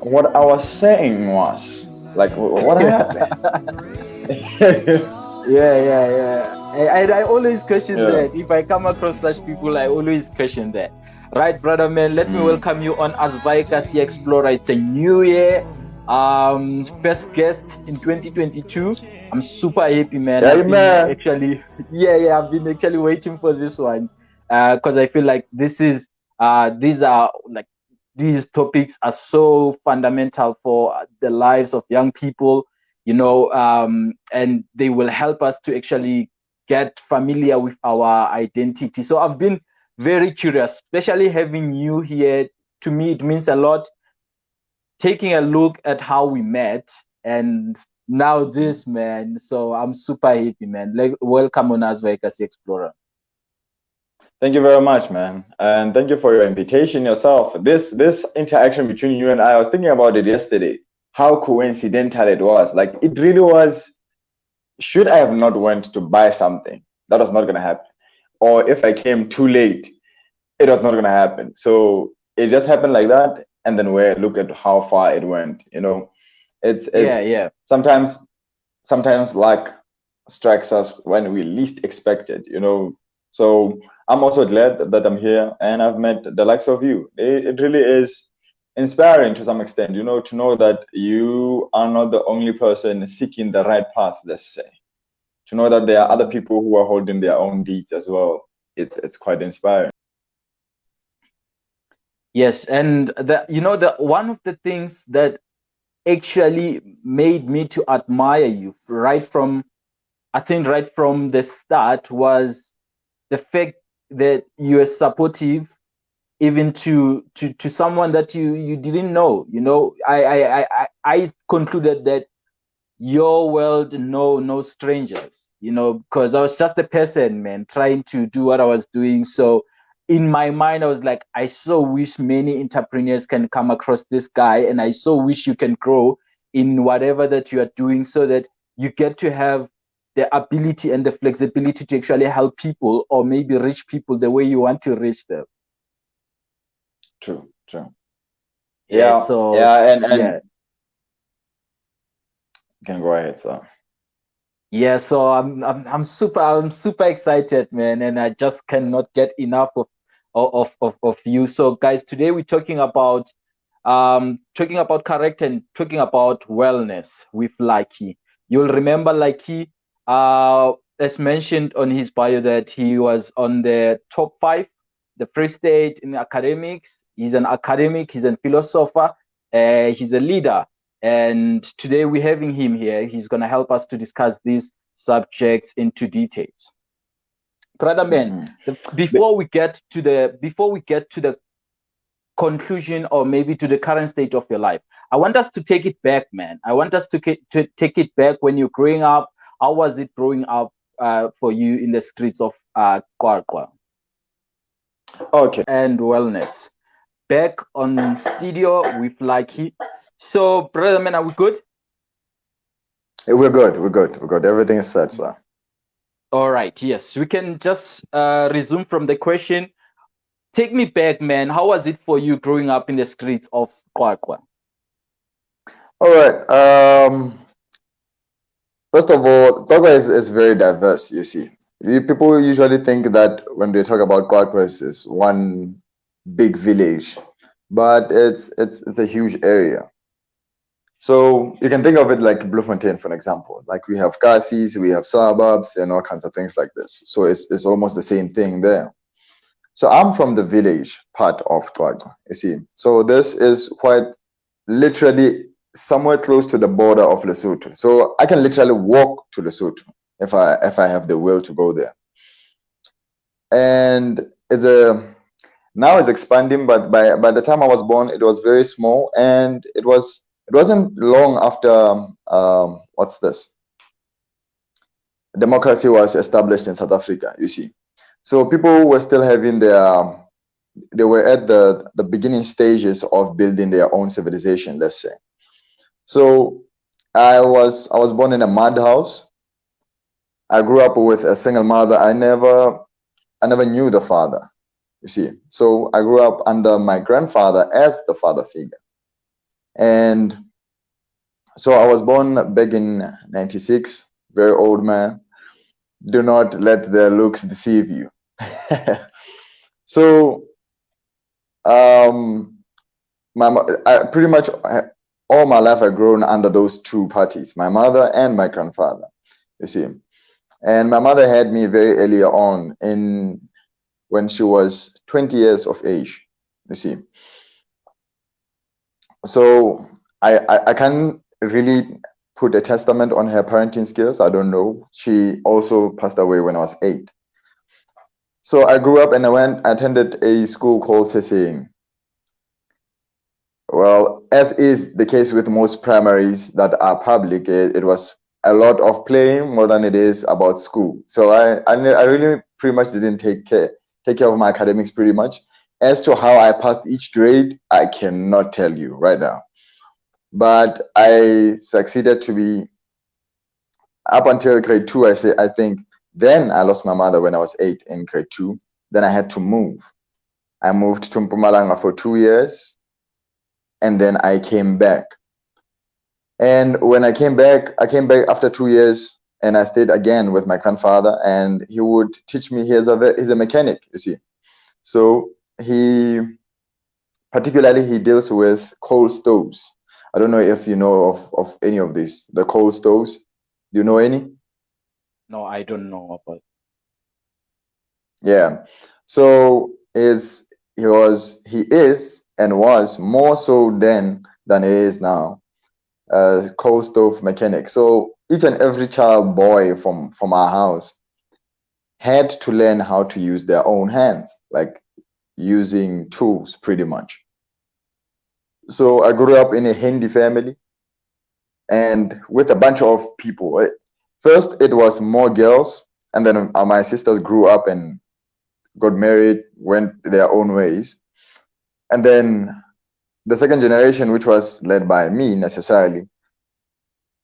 what I was saying was like, what happened? Yeah. I always question Yeah. that. If I come across such people, I always question that. Right, brother man, let me Mm. welcome you on Asvaye Explorer. It's a new year. First guest in 2022. I'm super happy, man. Yeah, I've been man. actually, I've been actually waiting for this one. Because I feel like these are like, these topics are so fundamental for the lives of young people, and they will help us to actually get familiar with our identity. So I've been very curious, especially having you here. To me, it means a lot. Taking a look at how we met and now this, man. So I'm super happy, man. Like, welcome on As Vegas Explorer. Thank you very much, man, and thank you for your invitation yourself. This interaction between you and I was thinking about it yesterday. How coincidental it was. Like it really was. Should I have not went to buy something, that was not going to happen. Or if I came too late, it was not going to happen. So it just happened like that, and then we look at how far it went. It's Yeah. sometimes luck strikes us when we least expect it. So I'm also glad that I'm here and I've met the likes of you. It really is inspiring to some extent, to know that you are not the only person seeking the right path, let's say. To know that there are other people who are holding their own deeds as well. It's quite inspiring. Yes, and the one of the things that actually made me to admire you right from the start was the fact that you are supportive even to someone that you didn't know. I concluded that your world no strangers, because I was just a person, man, trying to do what I was doing. So in my mind I was like, I so wish many entrepreneurs can come across this guy, and I so wish you can grow in whatever that you are doing, so that you get to have the ability and the flexibility to actually help people, or maybe reach people the way you want to reach them. True. Yeah, Yeah, so and yeah. you can go ahead, so. Yeah, so I'm super excited, man, and I just cannot get enough of you. So guys, today we're talking about character and talking about wellness with Lucky. You'll remember Lucky, as mentioned on his bio, that he was on the top five, the Free State in academics. He's an academic, he's a philosopher, he's a leader. And today we're having him here. He's going to help us to discuss these subjects into details. Brother man, Mhm. before we get to the conclusion, or maybe to the current state of your life, I want us to take it back, man. I want us to take it back when you're growing up. How was it growing up for you in the streets of Kwakwa Okay. and wellness? Back on studio with Lucky. So, brother man, are we good? We're good. Everything is set, sir. All right, yes, we can just resume from the question. Take me back, man. How was it for you growing up in the streets of Kwakwa? All right. First of all, Togo is very diverse, you see. People usually think that when they talk about Kwakwa, it's one big village, but it's a huge area. So you can think of it like Bloemfontein, for an example. Like we have Kasis, we have suburbs, and all kinds of things like this. So it's almost the same thing there. So I'm from the village part of Kwakwa, you see. So this is quite literally somewhere close to the border of Lesotho. So I can literally walk to Lesotho if I have the will to go there. And it's a now it's expanding, but by the time I was born, it was very small, and it wasn't long after what's this? Democracy was established in South Africa, you see. So people were still having they were at the beginning stages of building their own civilization, let's say. So I was born in a mud house. I grew up with a single mother. I never knew the father, you see. So I grew up under my grandfather as the father figure. And so I was born back in 96, very old man. Do not let the looks deceive you. So um, I pretty much all my life I've grown under those two parties, my mother and my grandfather, you see. And my mother had me very early on in when she was 20 years of age, you see. So I can't really put a testament on her parenting skills. I don't know. She also passed away when I was 8. So I grew up and I attended a school called Tesing. Well, as is the case with most primaries that are public, it was a lot of playing more than it is about school. So I really pretty much didn't take care of my academics pretty much. As to how I passed each grade, I cannot tell you right now. But I succeeded to be up until grade 2. I think then I lost my mother when I was 8 in grade 2. Then I had to move. I moved to Mpumalanga for 2 years, and then I came back. And when I came back after 2 years, and I stayed again with my grandfather, and he would teach me. He's a mechanic, you see. So he particularly he deals with coal stoves. I don't know if you know of any of these, the coal stoves. Do you know any? No, I don't know about. Yeah. So he is and was more so then than he is now, coal stove mechanic. So each and every child boy from our house had to learn how to use their own hands, like using tools pretty much. So I grew up in a handy family and with a bunch of people. First, it was more girls, and then my sisters grew up and got married, went their own ways. And then the second generation, which was led by me necessarily,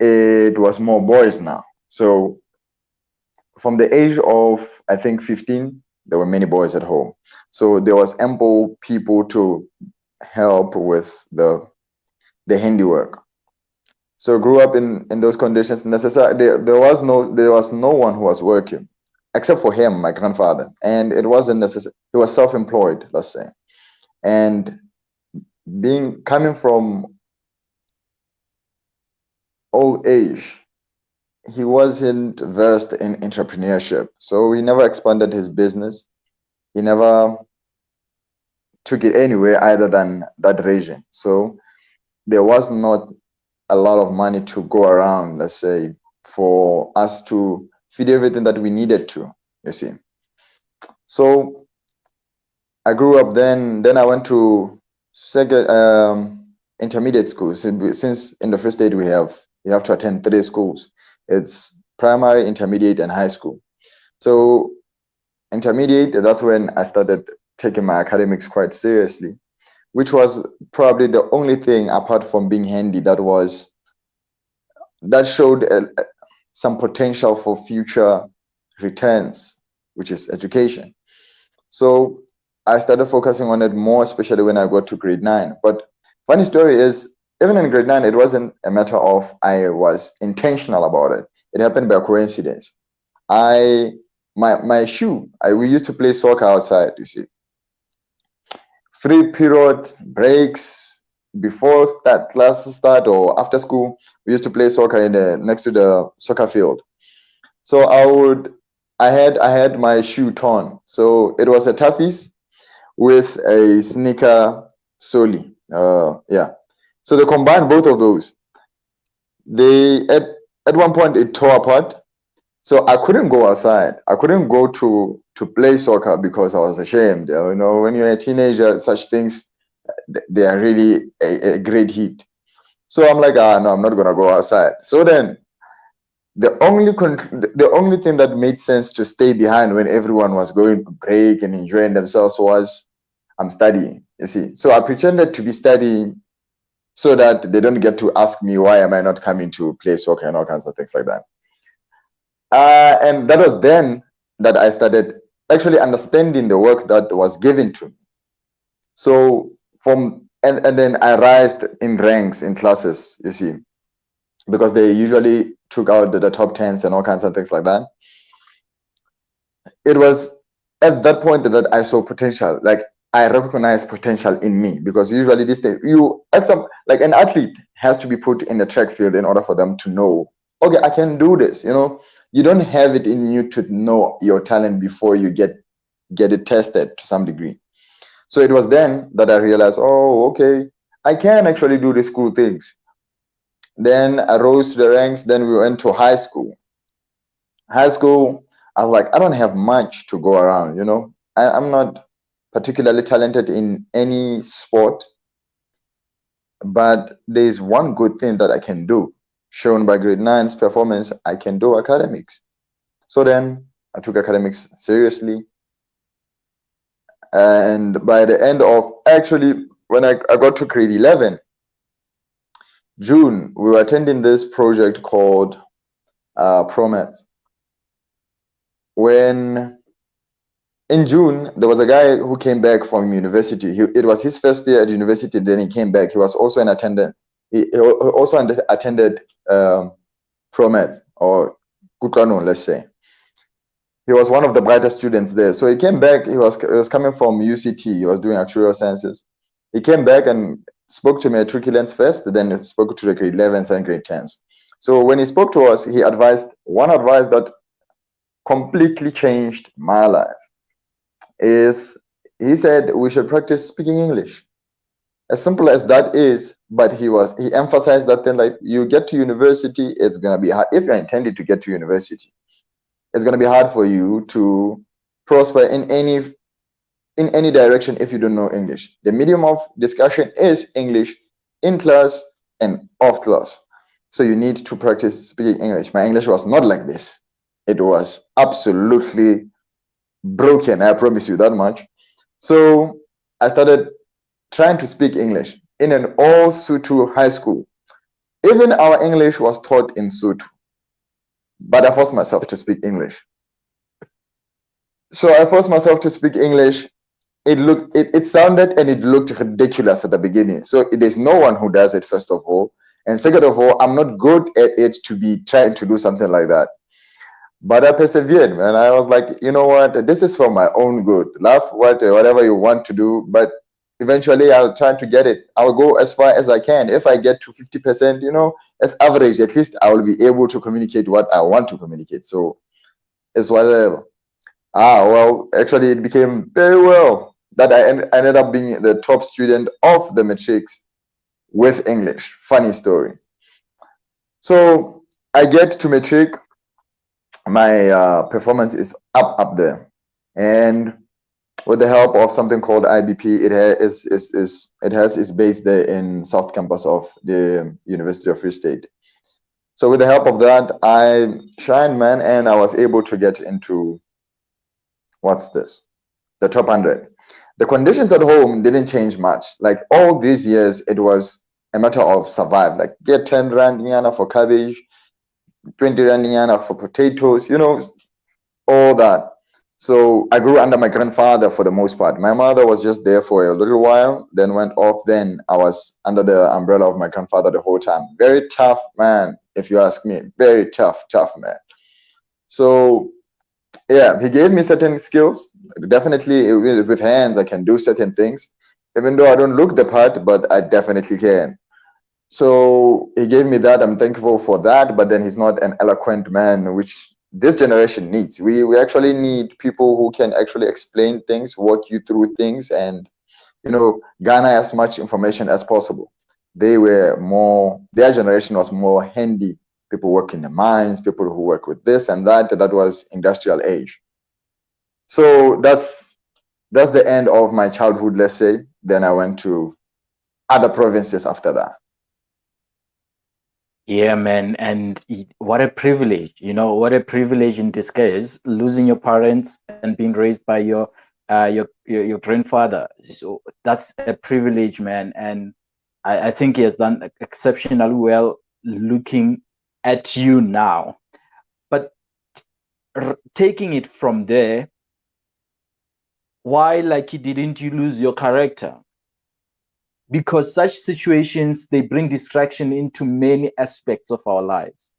it was more boys now. So from the age of, I think, 15, there were many boys at home. So there was ample people to help with the handiwork. So grew up in those conditions. Necessary. There was no one who was working except for him, my grandfather, and it wasn't necessary. He was self-employed, let's say, and being coming from old age, he wasn't versed in entrepreneurship, so he never expanded his business. He never took it anywhere other than that region. So there was not a lot of money to go around, let's say, for us to feed everything that we needed to, you see. So I grew up then I went to second intermediate school. Since in the first aid you have to attend 3 schools. It's primary, intermediate, and high school. So intermediate, that's when I started taking my academics quite seriously, which was probably the only thing apart from being handy that showed some potential for future returns, which is education. So I started focusing on it more, especially when I got to grade 9. But funny story is, even in grade 9, it wasn't a matter of I was intentional about it. It happened by coincidence. My shoe, we used to play soccer outside, you see. Free period breaks before classes start or after school, we used to play soccer in the next to the soccer field. So I had my shoe torn. So it was a toughies with a sneaker sole. Yeah. So they combined both of those. They at one point it tore apart. So I couldn't go outside. I couldn't go to play soccer because I was ashamed. You know, when you're a teenager, such things they are really a great hit. So I'm like, no, I'm not gonna go outside. So then the only thing that made sense to stay behind when everyone was going to break and enjoying themselves was I'm studying, you see. So I pretended to be studying so that they don't get to ask me why am I not coming to play soccer and all kinds of things like that. And that was then that I started actually understanding the work that was given to me. So from and then I rised in ranks in classes, you see, because they usually took out the top tens and all kinds of things like that. It was at that point that I saw potential. Like I recognized potential in me because usually this thing you at some like an athlete has to be put in the track field in order for them to know, okay, I can do this. You know, you don't have it in you to know your talent before you get it tested to some degree. So it was then that I realized, oh, okay, I can actually do these cool things. Then I rose to the ranks. Then we went to high school. High school, I was like, I don't have much to go around, you know. I'm not particularly talented in any sport, but there's one good thing that I can do. Shown by grade nine's performance, I can do academics. So then I took academics seriously. And by the end of actually, when I got to grade 11, June, we were attending this project called Promet. When in June, there was a guy who came back from university. It was his first year at university. Then he came back. He was also an attendant. He also attended Promet or Kutlano, let's say. He was one of the brightest students there. So he came back. He was coming from UCT. He was doing actuarial sciences. He came back and spoke to matriculants first. Then he spoke to the grade 11s and grade 10s. So when he spoke to us, he advised one advice that completely changed my life. Is he said we should practice speaking English. As simple as that is, but he emphasized that thing like you get to university, it's gonna be hard. If you're intended to get to university, it's gonna be hard for you to prosper in any direction if you don't know English. The medium of discussion is English in class and off class. So you need to practice speaking English. My English was not like this. It was absolutely broken, I promise you that much. So I started trying to speak English in an all Sutu high school. Even our English was taught in Sutu, but I forced myself to speak English. So I forced myself to speak English. It sounded and it looked ridiculous at the beginning. So there's no one who does it, first of all. And second of all, I'm not good at it to be trying to do something like that. But I persevered, man. I was like, you know what? This is for my own good. Laugh whatever you want to do, but eventually I'll try to get it. I'll go as far as I can. If I get to 50%, as average, at least I will be able to communicate what I want to communicate. So it's whatever. Well, actually, it became very well that I ended up being the top student of the matrix with English. Funny story. So I get to matric, my performance is up there, and with the help of something called IBP, it has its base there in South Campus of the University of Free State. So with the help of that, I shined, man, and I was able to get into what's this, the top 100. The conditions at home didn't change much. Like all these years, it was a matter of survive. Like get 10 rand nyana for cabbage, 20 rand nyana for potatoes, all that. So I grew under my grandfather for the most part. My mother was just there for a little while, then went off. Then I was under the umbrella of my grandfather the whole time. Very tough man, if you ask me. Very tough man. So yeah, he gave me certain skills. Definitely with hands, I can do certain things. Even though I don't look the part, but I definitely can. So he gave me that. I'm thankful for that. But then he's not an eloquent man, which this generation needs. We actually need people who can actually explain things, walk you through things, and garner as much information as possible. Their generation was more handy. People work in the mines, people who work with this and that. That was industrial age. So that's the end of my childhood, let's say. Then I went to other provinces after that. Yeah, man, and what a privilege, what a privilege in disguise, losing your parents and being raised by your grandfather. So that's a privilege, man, and I think he has done exceptionally well looking at you now. But taking it from there, why, like, didn't you lose your character? because such situations, they bring distraction into many aspects of our lives.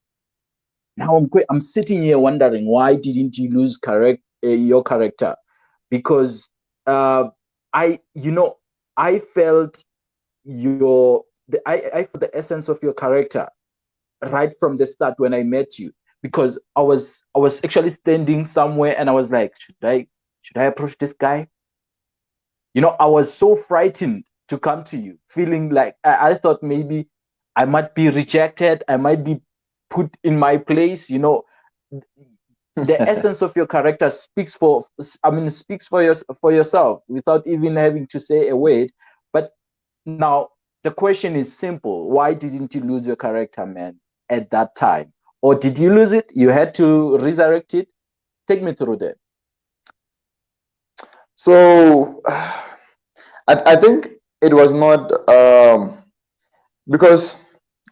Now I'm sitting here wondering, why didn't you lose your character? Because I you know I felt I felt the essence of your character right from the start when I met you, because I was actually standing somewhere and I was like, should I approach this guy? I was so frightened to come to you, feeling like I thought maybe I might be rejected, I might be put in my place. The essence of your character speaks for yourself without even having to say a word. But now the question is simple: why didn't you lose your character, man, at that time? Or did you lose it? You had to resurrect it? Take me through that. So I think it was not because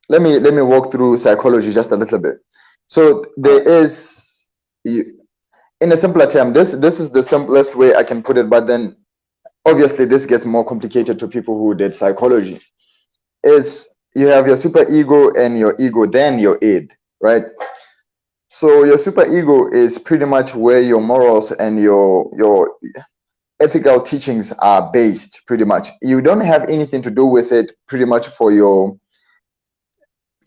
let me walk through psychology just a little bit. So All there right. is, in a simpler term, this is the simplest way I can put it, but then obviously this gets more complicated to people who did psychology. Is you have your super ego and your ego, then your id, right? So your super ego is pretty much where your morals and your ethical teachings are based. Pretty much, you don't have anything to do with it pretty much for your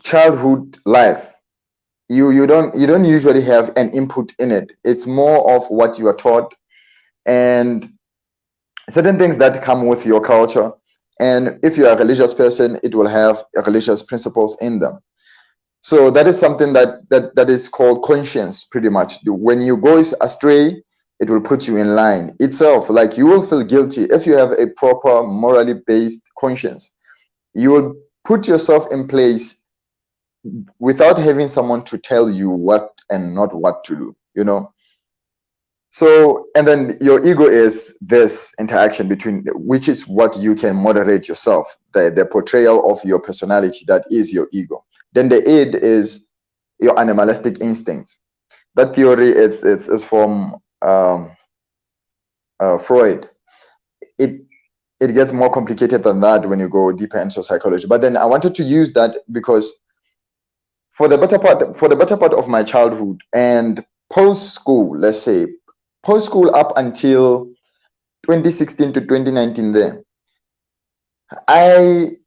childhood life. You don't usually have an input in it. It's more of what you are taught and certain things that come with your culture. And if you are a religious person, it will have religious principles in them. So that is something that is called conscience. Pretty much, when you go astray, it will put you in line itself. Like, you will feel guilty if you have a proper morally based conscience. You will put yourself in place without having someone to tell you what and not what to do. So, and then your ego is this interaction between, which is what you can moderate yourself, the portrayal of your personality, that is your ego. Then the id is your animalistic instincts. That theory is from Freud. It it gets more complicated than that when you go deeper into psychology, but then I wanted to use that because for the better part of my childhood and post school, let's say post school up until 2016 to 2019, there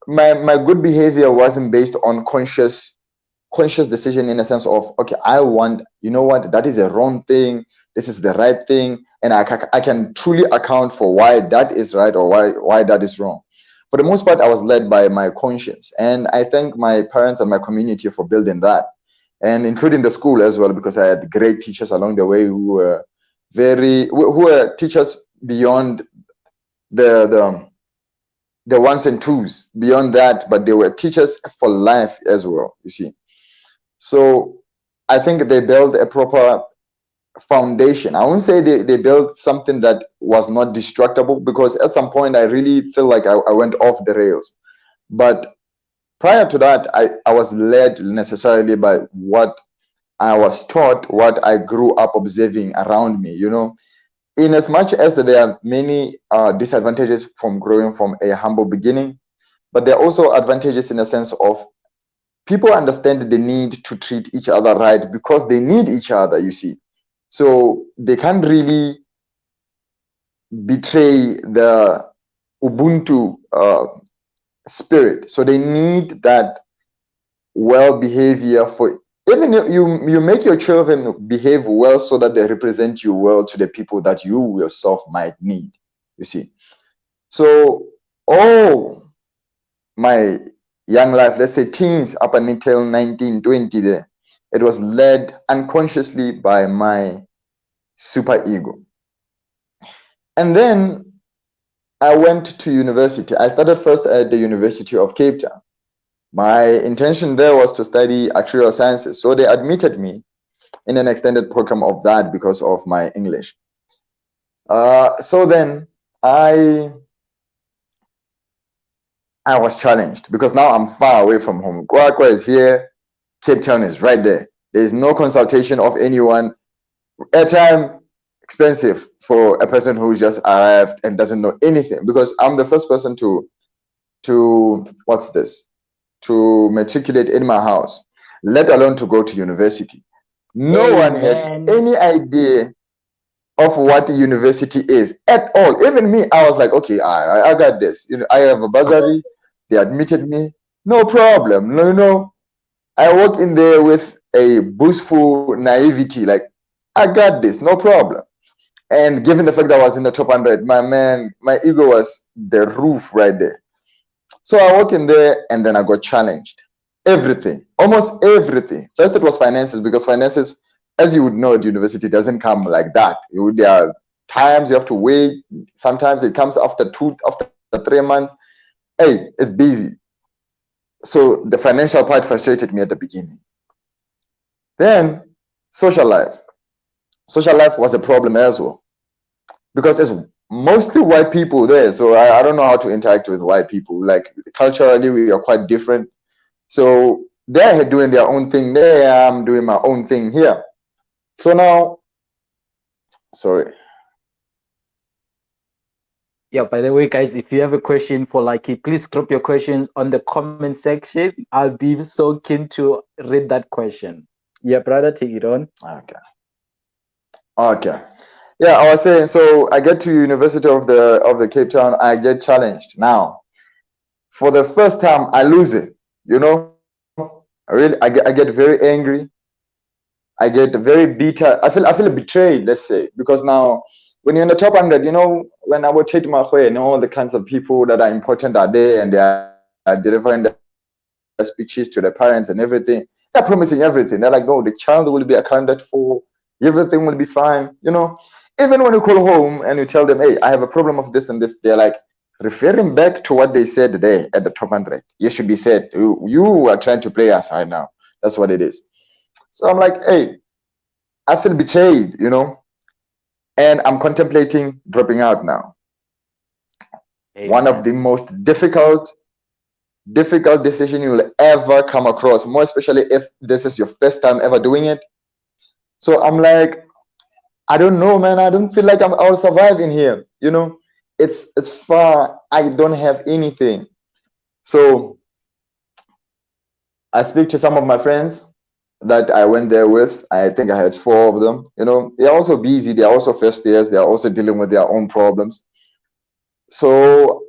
my good behavior wasn't based on conscious decision, in a sense of, okay, I want, you know what, that is a wrong thing, this is the right thing, and I can truly account for why that is right or why that is wrong. For the most part, I was led by my conscience, and I thank my parents and my community for building that, and including the school as well, because I had great teachers along the way who were teachers beyond the the ones and twos, beyond that, but they were teachers for life as well, you see. So I think they built a proper foundation. I won't say they built something that was not destructible, because at some point I really feel like I went off the rails. But prior to that, I was led necessarily by what I was taught, what I grew up observing around me. In as much as that there are many disadvantages from growing from a humble beginning, but there are also advantages in the sense of people understand the need to treat each other right because they need each other, you see. So they can't really betray the Ubuntu spirit. So they need that well behavior for, even if you make your children behave well so that they represent you well to the people that you yourself might need, you see. So all my young life, let's say teens up until 19, 20 there, it was led unconsciously by my super ego. And then I went to university. I started first at the University of Cape Town. My intention there was to study actuarial sciences. So they admitted me in an extended program of that because of my English. So then I I was challenged because now I'm far away from home. Kwakwa is here, Cape Town is right there. There is no consultation of anyone. Airtime expensive for a person who just arrived and doesn't know anything, because I'm the first person to what's this? To matriculate in my house, let alone to go to university. No Hey one had man. any idea of what university is at all. Even me, I was like, okay, I got this. You know, I have a bursary. They admitted me. No problem. No, no. I walk in there with a boastful naivety, like I got this, no problem. And given the fact that I was in the top 100, my man, my ego was the roof right there. So I walk in there and then I got challenged. Everything, almost everything. First, it was finances because finances, as you would know, at university doesn't come like that. There are times you have to wait. Sometimes it comes after 3 months. Hey, it's busy. So the financial part frustrated me at the beginning. Then social life. Social life was a problem as well because it's mostly white people there. So I don't know how to interact with white people. Like culturally, we are quite different. So they're doing their own thing there. I'm doing my own thing here. So now, sorry. Yeah, by the way, guys, if you have a question for Lucky, please drop your questions on the comment section. I'll be so keen to read that question. Yeah, brother, take it on. Okay. Okay. Yeah, I was saying. So I get to University of the Cape Town. I get challenged. Now, for the first time, I lose it. You know, I get very angry. I get very bitter. I feel betrayed, let's say, because now when you're in the top 100, you know, when I would take my way and all the kinds of people that are important are there and they are delivering their speeches to the parents and everything, they're promising everything. They're like, no, the child will be accounted for, everything will be fine. You know, even when you call home and you tell them, hey, I have a problem of this and this, they're like, referring back to what they said there at the top 100. You should be said, you are trying to play us right now. That's what it is. So I'm like, hey, I feel betrayed, you know, and I'm contemplating dropping out now. One of the Amen. most difficult decision you'll ever come across, more especially if this is your first time ever doing it. So I'm like, I don't know, man. I don't feel like I'll survive in here. You know, it's far. I don't have anything. So I speak to some of my friends that I went there with. I think I had four of them. You know, they're also busy. They're also first years. They're also dealing with their own problems. So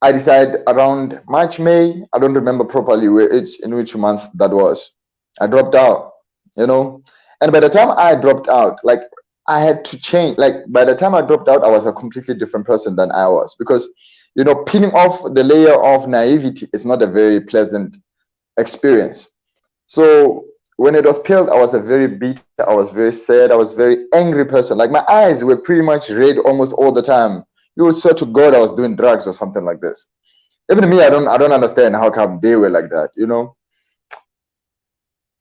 I decided around March, May. I don't remember properly in which month that was. I dropped out. You know, and by the time I dropped out, like I had to change. Like by the time I dropped out, I was a completely different person than I was because, you know, peeling off the layer of naivety is not a very pleasant experience. So when it was peeled, I was a very bitter, I was very sad, I was very angry person. Like my eyes were pretty much red almost all the time. You would swear to God I was doing drugs or something like this. Even me, I don't understand how come they were like that, you know.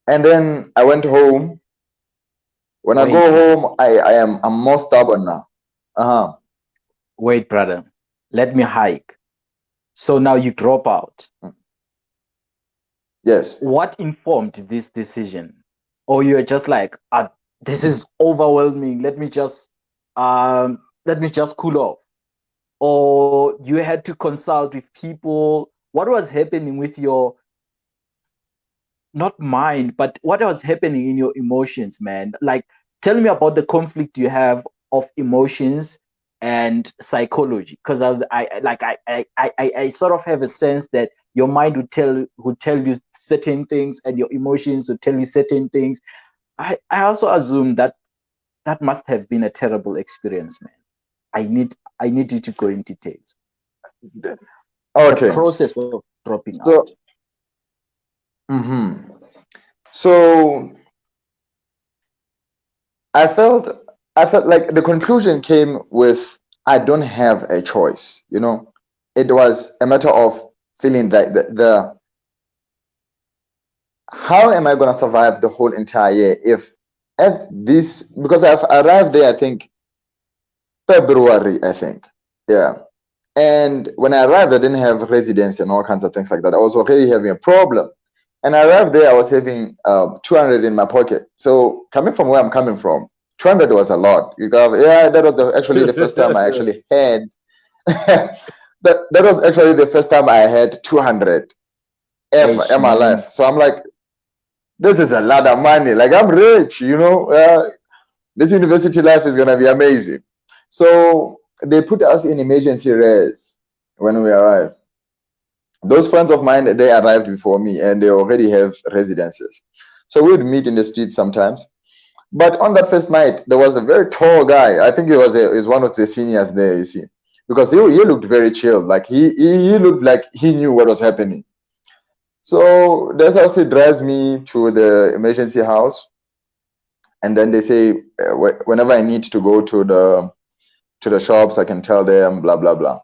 And then I went home. When I Wait, go man. home, I'm more stubborn now. Uh-huh. Wait, brother. Let me hike. So now you drop out. Yes. What informed this decision? Or you're just like, this is overwhelming. Let me just cool off. Or you had to consult with people. What was happening with your, not mind, but what was happening in your emotions, man? Like, tell me about the conflict you have of emotions and psychology, because I sort of have a sense that your mind would tell you certain things and your emotions would tell you certain things. I also assume that that must have been a terrible experience, man. I need you to go in details. The Okay. process of dropping out. So mhm. So I felt I felt like the conclusion came with I don't have a choice, you know. It was a matter of feeling that the how am I gonna survive the whole entire year if at this because I've arrived there I think February, I think. Yeah. And when I arrived, I didn't have residence and all kinds of things like that. I was already having a problem. And I arrived there, I was having 200 in my pocket. So coming from where I'm coming from, 200 was a lot. Yeah, that was actually the first time I actually had that was actually the first time I had 200 ever Ish, in my man. life. So I'm like, this is a lot of money. Like I'm rich, you know. This university life is gonna be amazing. So they put us in emergency res when we arrived. Those friends of mine, they arrived before me and they already have residences. So we would meet in the street sometimes. But on that first night, there was a very tall guy. I think he was one of the seniors there, you see. Because he looked very chill. Like he looked like he knew what was happening. So that's how he drives me to the emergency house. And then they say, whenever I need to go to the shops, I can tell them, blah, blah, blah.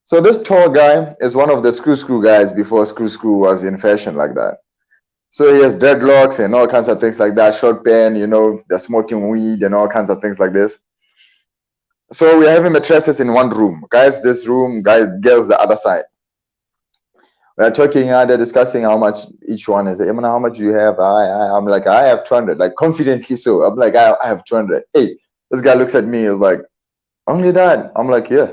So this tall guy is one of the screw guys before screw was in fashion like that. So he has dreadlocks and all kinds of things like that, short pen, you know, they're smoking weed and all kinds of things like this. So we're having mattresses in one room. Guys, this room, guys, girls, the other side. We're talking, they're discussing how much each one is. I mean, how much do you have? I'm like, I have 200, like confidently so. I'm like, I have 200. Hey, this guy looks at me, is like, only that? I'm like, yeah.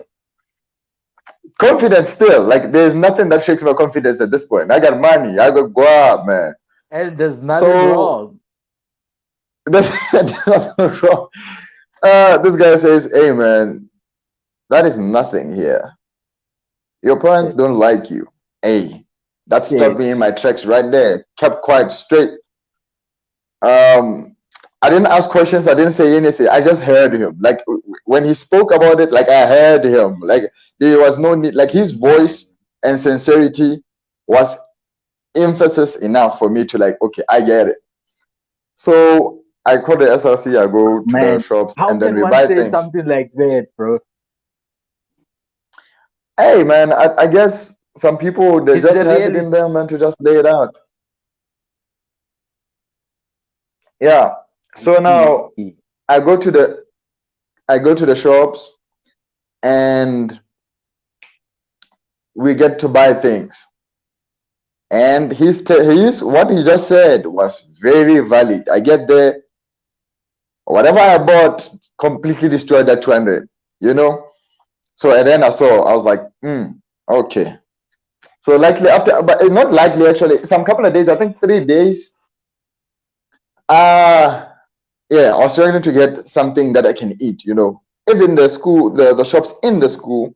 Confidence still. Like, there's nothing that shakes my confidence at this point. I got money. I got guap, man. And there's nothing So wrong. there's nothing wrong. This guy says, hey, man, that is nothing here. Your parents That's don't like you. Hey, that stopped me in it. my tracks right there. Kept quiet straight. Um, I didn't ask questions. I didn't say anything. I just heard him. Like when he spoke about it, like I heard him. Like there was no need. Like his voice and sincerity was emphasis enough for me to like, okay, I get it. So I call the SRC. I go to the Man, shops how and then can we one buy say things. something like that, bro? Hey man, I guess some people they It's just the have it in reality. them and to just lay it out. Yeah. So now I go to the I go to the shops and we get to buy things. And his what he just said was very valid. I get there, whatever I bought completely destroyed that 200, you know? So and then I was like, okay. So likely after, but not likely actually, some couple of days, I think 3 days, uh yeah, I was struggling to get something that I can eat, you know. Even the school, the shops in the school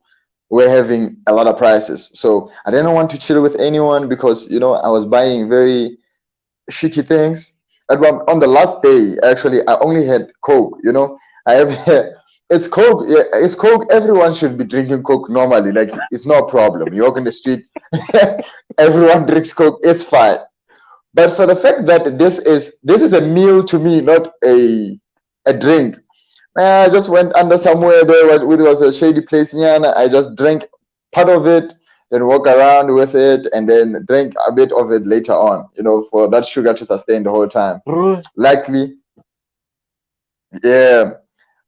were having a lot of prices. So I didn't want to chill with anyone because, you know, I was buying very shitty things. And on the last day, actually, I only had Coke, you know. I have it's Coke, yeah, it's Coke. Everyone should be drinking Coke normally. Like it's no problem. You walk in the street, everyone drinks Coke, it's fine. But for the fact that this is a meal to me, not a drink. I just went under somewhere there was a shady place here, and I just drank part of it, then walk around with it, and then drink a bit of it later on. You know, for that sugar to sustain the whole time. Bro, Likely, yeah,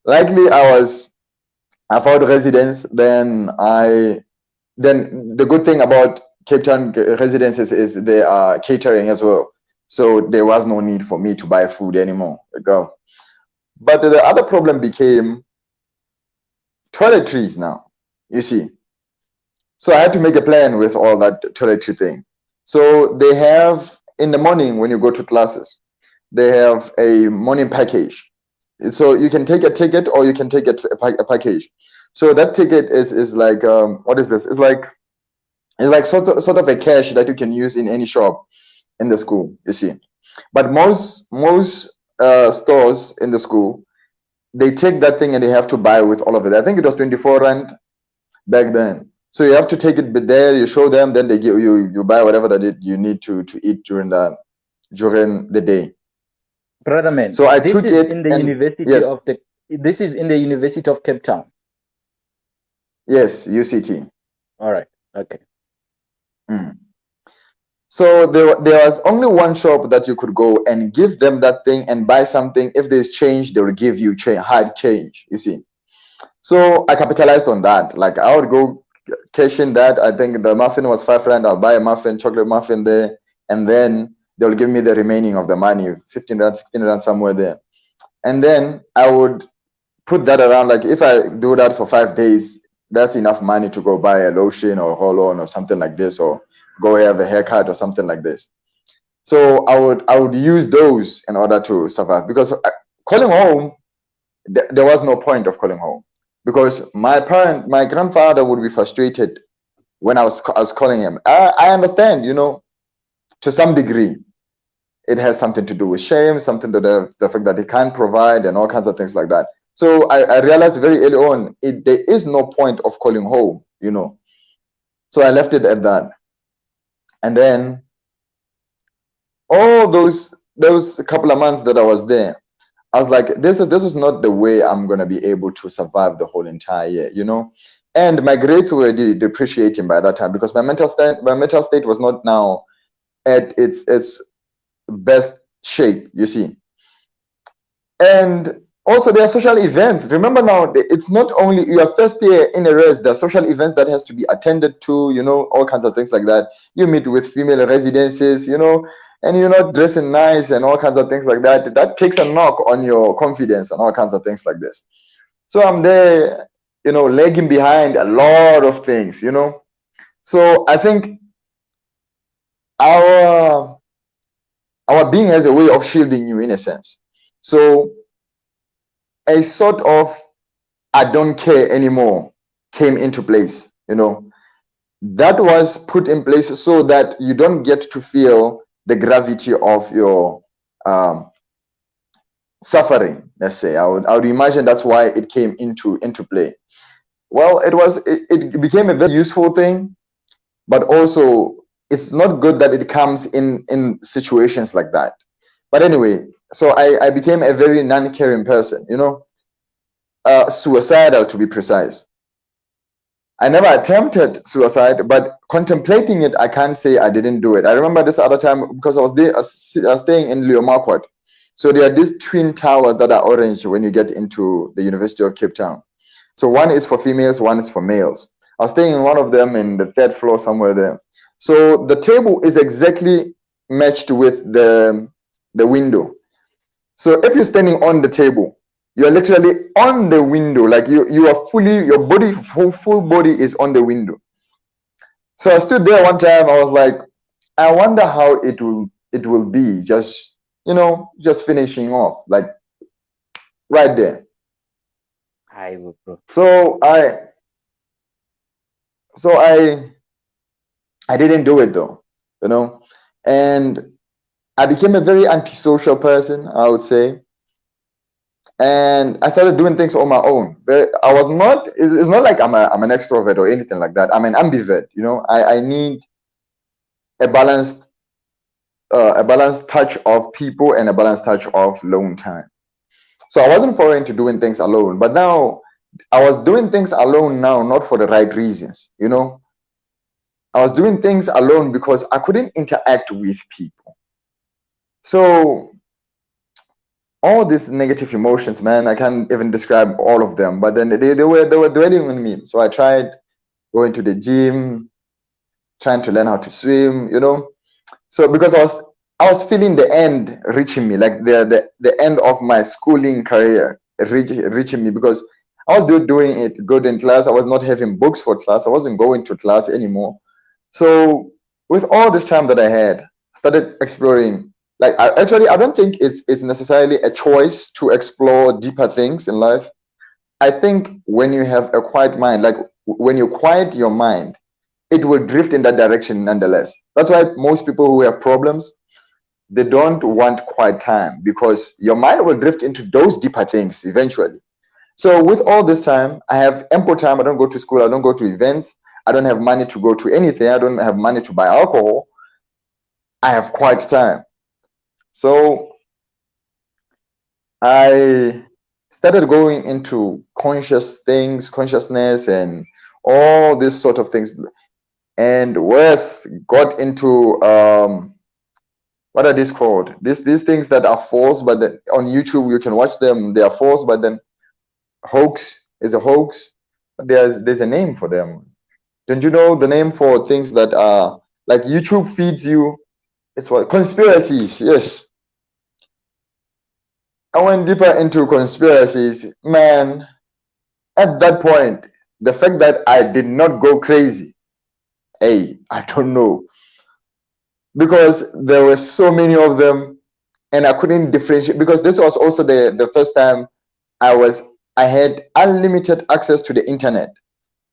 likely I found residence. Then the good thing about Cape Town residences is they are catering as well. So there was no need for me to buy food anymore. Go. But the other problem became toiletries now, you see. So I had to make a plan with all that toiletry thing. So they have in the morning when you go to classes, they have a morning package. So you can take a ticket or you can take a package. So that ticket is like what is this? It's like sort of a cash that you can use in any shop in the school. You see, but most stores in the school they take that thing and they have to buy with all of it. I think it was 24 rand back then. So you have to take it there. You show them, then they give you buy whatever you need to eat during the day. brother man, So I took it and yes, this is in the University of Cape Town. yes, UCT. All right. Okay. Mm. So there was only one shop that you could go and give them that thing and buy something. If there's change, they will give you hard change. You see. So I capitalized on that. Like I would go cash in that. I think the muffin was 5 rand. I'll buy a muffin, chocolate muffin there, and then they'll give me the remaining of the money, 15 rand, 16 rand, somewhere there. And then I would put that around. Like if I do that for 5 days, that's enough money to go buy a lotion or hold on or something like this, or go have a haircut or something like this. So I would use those in order to survive, because calling home, there was no point of calling home, because my grandfather would be frustrated when I was calling him. I understand, to some degree. It has something to do with shame, something to the fact that he can't provide and all kinds of things like that. So I realized very early on, there is no point of calling home. So I left it at that. And then all those couple of months that I was there, I was like, this is not the way I'm gonna be able to survive the whole entire year. And my grades were depreciating by that time, because my mental state was not now at its best shape, you see. And also there are social events. Remember now, it's not only your first year in a race, there are social events that has to be attended to, all kinds of things like that. You meet with female residences, and you're not dressing nice and all kinds of things like that. That takes a knock on your confidence and all kinds of things like this. So I'm there, lagging behind a lot of things. So I think our our being has a way of shielding you in a sense. So a sort of I don't care anymore came into place. That was put in place so that you don't get to feel the gravity of your um, suffering. Let's say I would imagine that's why it came into play. Well, it became a very useful thing, but also it's not good that it comes in situations like that. But anyway, so I became a very non-caring person, suicidal to be precise. I never attempted suicide, but contemplating it, I can't say I didn't do it. I remember this other time, because I was there, I was staying in Leomarquard. So there are these twin towers that are orange when you get into the University of Cape Town. So one is for females, one is for males. I was staying in one of them in the third floor somewhere there. So the table is exactly matched with the window. So if you're standing on the table, you're literally on the window, like you are fully, your body, full body is on the window. So I stood there one time. I was like, I wonder how it will be, just finishing off like right there. Hi, bro. So I didn't do it though, you know, and I became a very antisocial person, I would say. And I started doing things on my own. I was not. It's not like I'm an extrovert or anything like that. I'm an ambivert. I need a balanced touch of people and a balanced touch of lone time. So I wasn't foreign to doing things alone, but now I was doing things alone now, not for the right reasons. I was doing things alone because I couldn't interact with people. So all these negative emotions, man, I can't even describe all of them, but then they were dwelling on me. So I tried going to the gym, trying to learn how to swim. So because I was feeling the end reaching me, like the end of my schooling career reaching me, because I was doing it good in class. I was not having books for class. I wasn't going to class anymore. So with all this time that I had, I started exploring. Like I don't think it's necessarily a choice to explore deeper things in life. I think when you have a quiet mind, like when you quiet your mind, it will drift in that direction nonetheless. That's why most people who have problems, they don't want quiet time, because your mind will drift into those deeper things eventually. So with all this time, I have ample time. I don't go to school. I don't go to events. I don't have money to go to anything. I don't have money to buy alcohol. I have quiet time. So I started going into consciousness, and all these sort of things. And worse, got into what are these called? These things that are false, but then on YouTube you can watch them. They are false, but then hoax is a hoax. But there's a name for them. Don't you know the name for things that are like YouTube feeds you? It's what, conspiracies. Yes, I went deeper into conspiracies, man. At that point, the fact that I did not go crazy, hey, I don't know, because there were so many of them, and I couldn't differentiate, because this was also the first time I was I had unlimited access to the internet.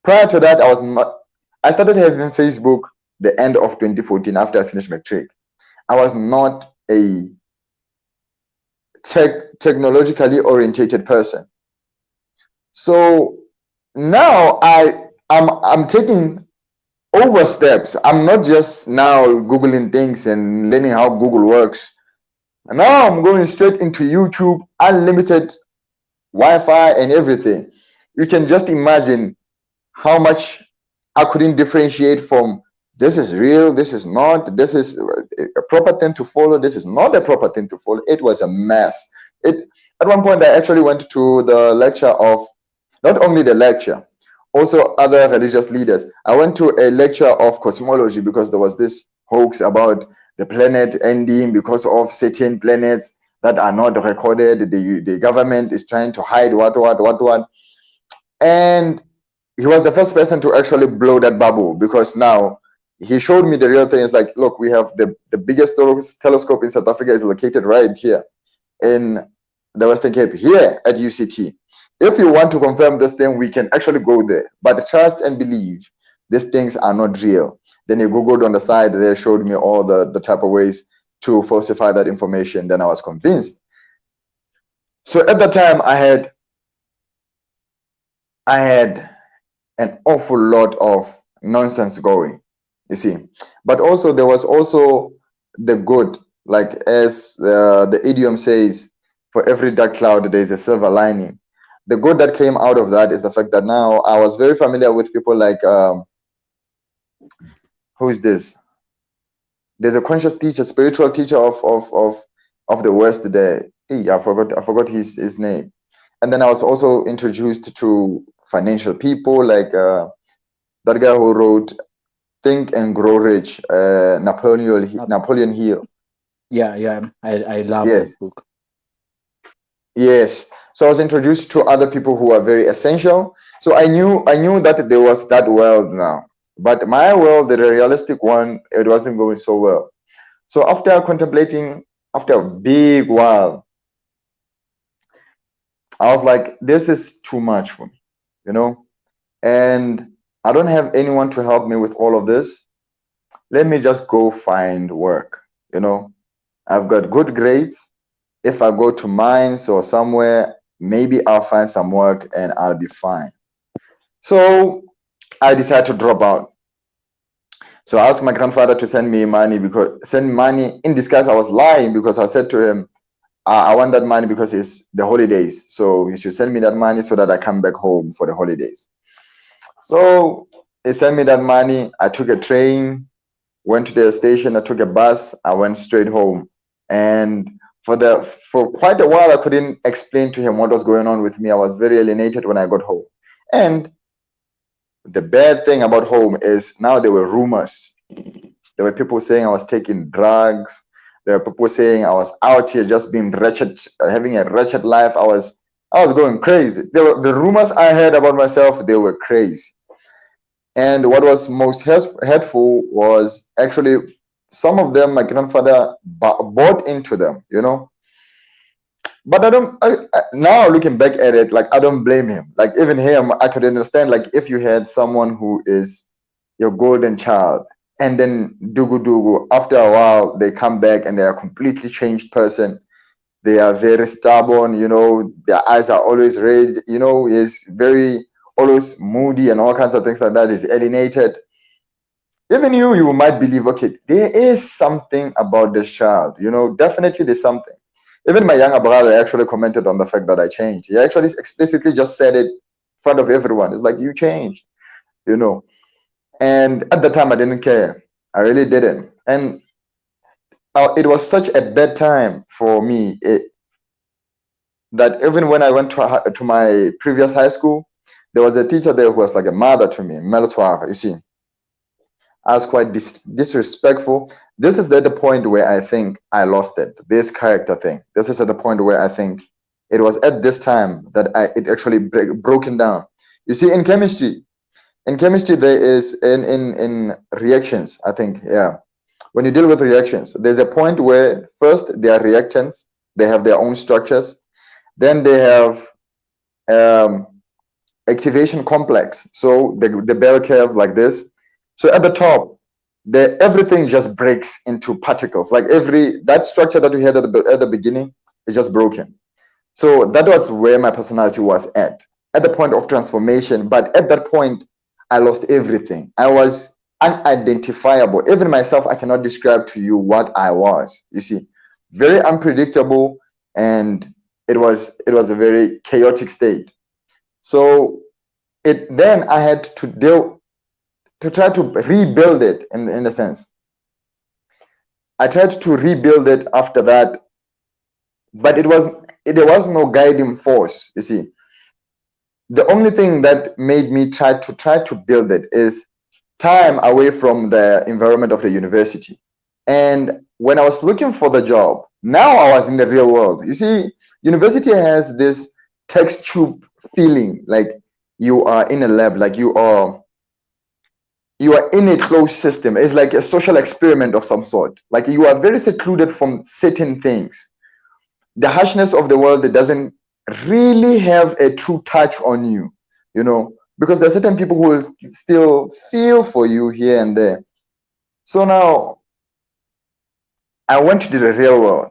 Prior to that, I was not. I started having Facebook the end of 2014 after I finished matric. I was not a technologically orientated person. So now I'm taking oversteps. I'm not just now Googling things and learning how Google works. Now I'm going straight into YouTube, unlimited Wi-Fi and everything. You can just imagine how much I couldn't differentiate from this is real, this is not, this is a proper thing to follow, this is not a proper thing to follow. It was a mess. It At one point I actually went to the lecture of, not only the lecture, also other religious leaders. I went to a lecture of cosmology because there was this hoax about the planet ending because of certain planets that are not recorded. The government is trying to hide what. And he was the first person to actually blow that bubble, because now he showed me the real thing. It's like, look, we have the biggest telescope in South Africa is located right here in the Western Cape, here at UCT. If you want to confirm this thing, we can actually go there. But trust and believe, these things are not real. Then he Googled on the side, they showed me all the type of ways to falsify that information. Then I was convinced. So at the time, I had an awful lot of nonsense going, you see. But also there was also the good, like as the idiom says, for every dark cloud there is a silver lining. The good that came out of that is the fact that now I was very familiar with people like who is this? There's a conscious teacher, spiritual teacher of the West there. Hey, I forgot his name. And then I was also introduced to financial people like that guy who wrote Think and Grow Rich, Napoleon Hill. Yeah, I love Yes, that book. yes. So I was introduced to other people who are very essential. So I knew that there was that world now, but my world, the realistic one, it wasn't going so well. So after contemplating, after a big while, I was like, this is too much for me, you know, and I don't have anyone to help me with all of this. Let me just go find work, you know. I've got good grades. If I go to mines or somewhere, maybe I'll find some work and I'll be fine. So I decided to drop out. So I asked my grandfather to send me money, because send money in disguise. I was lying, because I said to him, I want that money because it's the holidays. So you should send me that money so that I come back home for the holidays. So he sent me that money. I took a train, went to the station, I took a bus, I went straight home. And for quite a while I couldn't explain to him what was going on with me. I was very alienated when I got home. And the bad thing about home is now there were rumors. There were people saying I was taking drugs. There were people saying I was out here just being wretched, having a wretched life. I was going crazy. The rumors I heard about myself, they were crazy. And what was most hurtful was actually some of them, my grandfather bought into them, you know. But now looking back at it, like I don't blame him. Like even him, I could understand. Like if you had someone who is your golden child, and then dugu after a while they come back and they are a completely changed person. They are very stubborn, you know. Their eyes are always red, you know. Is very always moody and all kinds of things like that. Is alienated. Even you might believe, okay, there is something about this child, you know. Definitely there's something. Even my younger brother actually commented on the fact that I changed. He actually explicitly just said it in front of everyone. It's like, you changed, you know. And at the time I didn't care. I really didn't. And it was such a bad time for me, that even when I went to my previous high school, there was a teacher there who was like a mother to me, Hlatshwayo, you see. I was quite disrespectful. This is at the point where I think I lost it. This character thing. This is at the point where I think it was at this time that it actually broken down. You see, in chemistry there is in reactions, I think, yeah. When you deal with reactions, there's a point where first they are reactants, they have their own structures, then they have um, activation complex. So the bell curve like this. So at the top, everything just breaks into particles. Like that structure that we had at the beginning is just broken. So that was where my personality was at the point of transformation. But at that point, I lost everything. I was unidentifiable. Even myself, I cannot describe to you what I was. You see, very unpredictable, and it was a very chaotic state. So then I had to try to rebuild it in a sense. I tried to rebuild it after that, but there was no guiding force. You see, the only thing that made me try to build it is time away from the environment of the university. And when I was looking for the job, now I was in the real world. You see, university has this test tube feeling, like you are in a lab, like you are in a closed system. It's like a social experiment of some sort. Like you are very secluded from certain things. The harshness of the world that doesn't really have a true touch on you, because there are certain people who will still feel for you here and there. So now I went to the real world.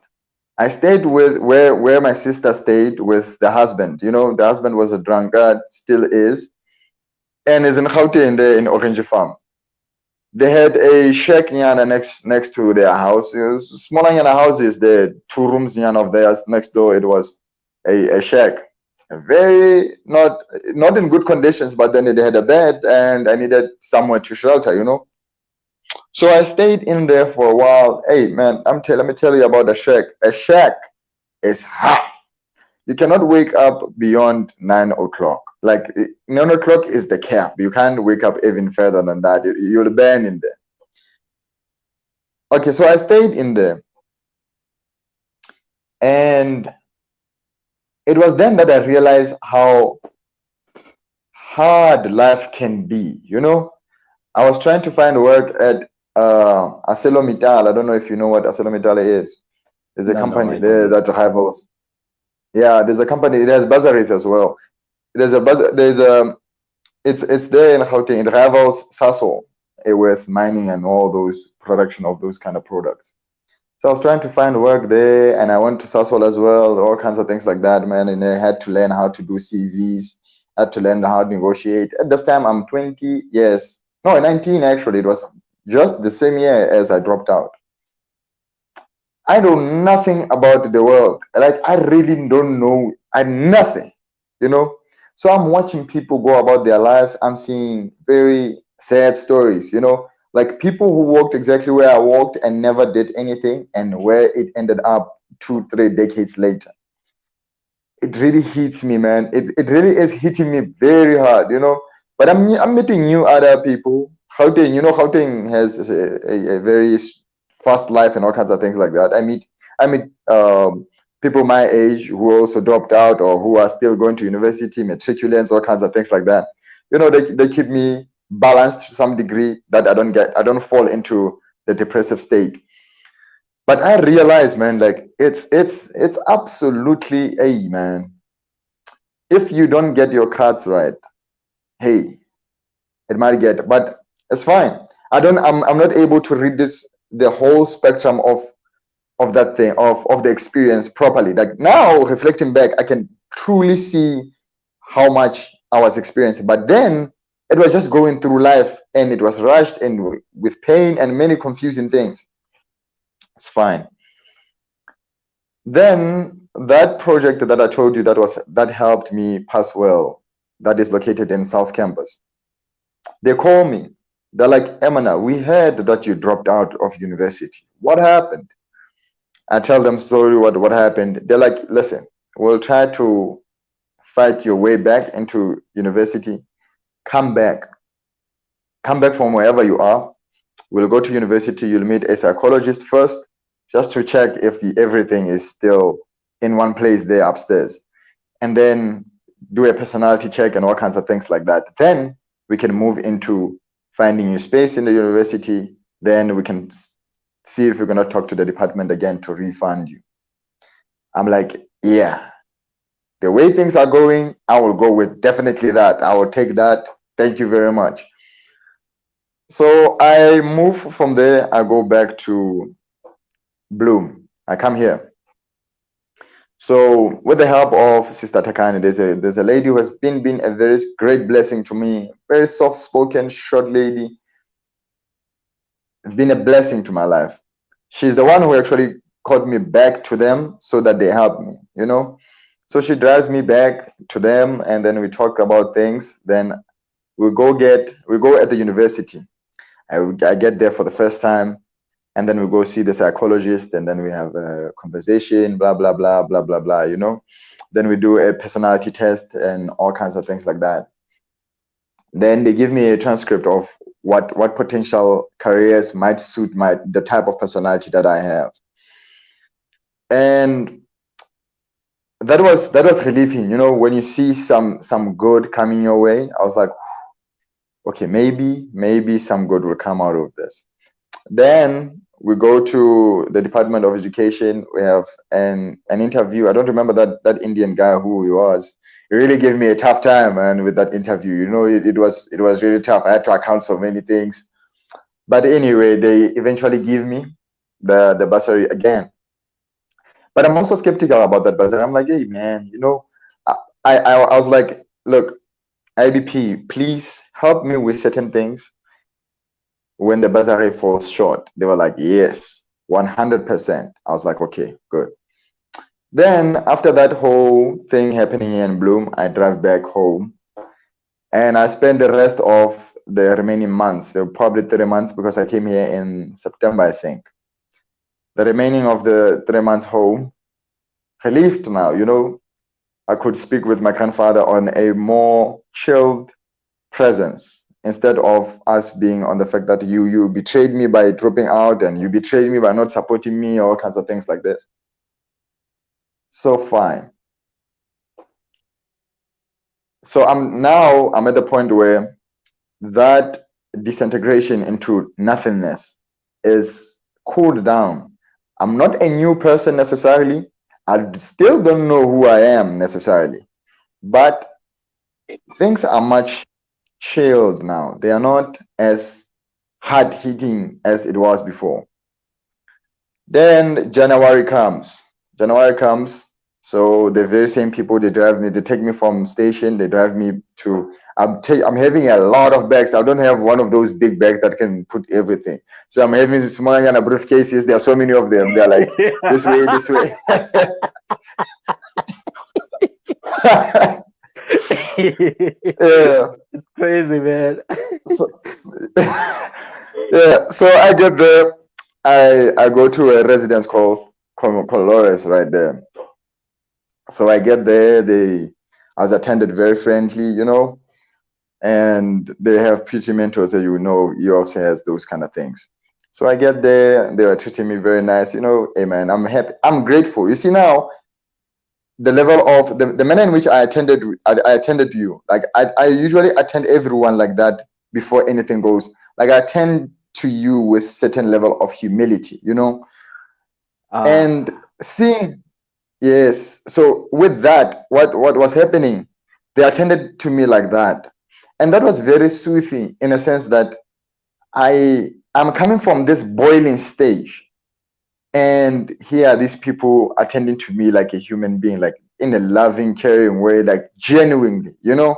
I stayed with where my sister stayed with the husband. The husband was a drunkard, still is, and is in Gauteng there in Orange Farm. They had a shack nyana next to their house. It was smaller nyana houses. The 2 rooms nyana of theirs next door. It was a shack, very not in good conditions. But then it had a bed, and I needed somewhere to shelter. So I stayed in there for a while. Hey man, let me tell you about the shack. A shack is hot. You cannot wake up beyond 9 o'clock. Like 9 o'clock is the cap. You can't wake up even further than that. You'll burn in there. Okay, so I stayed in there, and it was then that I realized how hard life can be. I was trying to find work at ArcelorMittal. I don't know if you know what ArcelorMittal is. There's a No, no, company I there don't. that rivals. Yeah, there's a company. It has bursaries as well. There's a buzz. There's a. It's there in Gauteng. It rivals Sasol with mining and all those production of those kind of products. So I was trying to find work there, and I went to Sasol as well, all kinds of things like that, man. And I had to learn how to do CVs, had to learn how to negotiate. At this time, I'm 20 years, no, 19 actually. It was just the same year as I dropped out. I know nothing about the world. Like I really don't know. I nothing, you know. So I'm watching people go about their lives. I'm seeing very sad stories. Like people who walked exactly where I walked and never did anything, and where it ended up 2, 3 decades later. It really hits me, man. It really is hitting me very hard. But I'm meeting new other people. Gauteng has a very fast life and all kinds of things like that. I meet people my age who also dropped out or who are still going to university, matriculants, all kinds of things like that. They keep me balanced to some degree, that I don't fall into the depressive state. But I realize, man, like it's absolutely a man. If you don't get your cards right, hey, it might get, but it's fine. I'm not able to read the whole spectrum of that thing, of the experience properly. Like now, reflecting back, I can truly see how much I was experiencing. But then it was just going through life, and it was rushed and with pain and many confusing things. It's fine. Then that project that I told you that helped me pass well, that is located in South Campus. They call me. They're like, Emana, we heard that you dropped out of university. What happened? I tell them sorry what happened. They're like, listen, we'll try to fight your way back into university. Come back. Come back from wherever you are. We'll go to university. You'll meet a psychologist first, just to check if everything is still in one place there upstairs. And then do a personality check and all kinds of things like that. Then we can move into finding you space in the university. Then we can see if we're going to talk to the department again to refund you. I'm like, yeah, the way things are going, I will go with definitely that. I will take that. Thank you very much. So I move from there. I go back to Bloom. I come here. So with the help of Sister Takani, there's a lady who has been a very great blessing to me. Very soft spoken, short lady. Been a blessing to my life. She's the one who actually called me back to them so that they help me, you know. So she drives me back to them, and then we talk about things. Then we go at the university. I get there for the first time, and then we go see the psychologist, and then we have a conversation, blah blah blah blah blah blah, you know. Then we do a personality test and all kinds of things like that. Then they give me a transcript of what potential careers might suit the type of personality that I have. And that was relieving, you know, when you see some good coming your way. I was like, okay, maybe some good will come out of this. Then we go to the Department of Education. We have an interview. I don't remember that Indian guy who he was. He really gave me a tough time, man, with that interview. You know, it was really tough. I had to account so many things. But anyway, they eventually give me the bursary again. But I'm also skeptical about that bursary. I'm like, hey man, you know, I was like, look, IBP, please help me with certain things when the bursary falls short. They were like, yes, 100%. I was like, okay, good. Then after that whole thing happening in Bloom, I drive back home and I spent the rest of the remaining months, probably 3 months, because I came here in September, I think. The remaining of the 3 months home, relieved now, you know, I could speak with my grandfather on a more chilled presence instead of us being on the fact that you betrayed me by dropping out and you betrayed me by not supporting me, all kinds of things like this. So fine. So I'm at the point where that disintegration into nothingness is cooled down. I'm not a new person necessarily. I still don't know who I am necessarily, but things are much chilled now. They are not as hard hitting as it was before. Then January comes. January comes. So the very same people, they take me from station, they drive me to. I'm having a lot of bags. I don't have one of those big bags that can put everything. So I'm having smaller kind of briefcases. There are so many of them. They're like this way, this way. Yeah. It's crazy, man. So, yeah. So I get there. I go to a residence called Colores right there. So I get there. I was attended very friendly, you know, and they have PT mentors that you know you also has those kind of things. So I get there. They were treating me very nice, you know. Hey man, I'm happy. I'm grateful. You see now, the level of the manner in which I attended you. Like I usually attend everyone like that before anything goes. Like I attend to you with certain level of humility, you know. And seeing, yes. So with that, what was happening? They attended to me like that, and that was very soothing in a sense that I'm coming from this boiling stage, and here are these people attending to me like a human being, like in a loving, caring way, like genuinely, you know.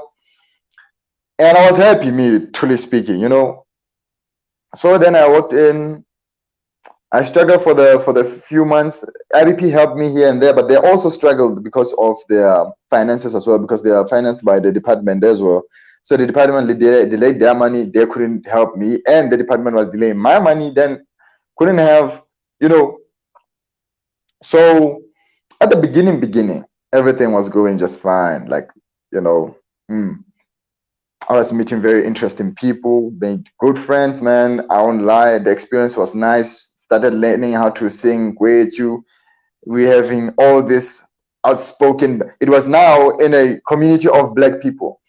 And I was happy, me truly speaking, you know. So then I walked in. I struggled for the few months. IBP helped me here and there, but they also struggled because of their finances as well, because they are financed by the department as well. So the department delayed their money. They couldn't help me, and the department was delaying my money. Then couldn't have, you know. So at the beginning, everything was going just fine. Like, you know, I was meeting very interesting people, made good friends, man. I won't lie. The experience was nice. Started learning how to sing Gweju. We're having all this. outspoken. It was now in a community of black people.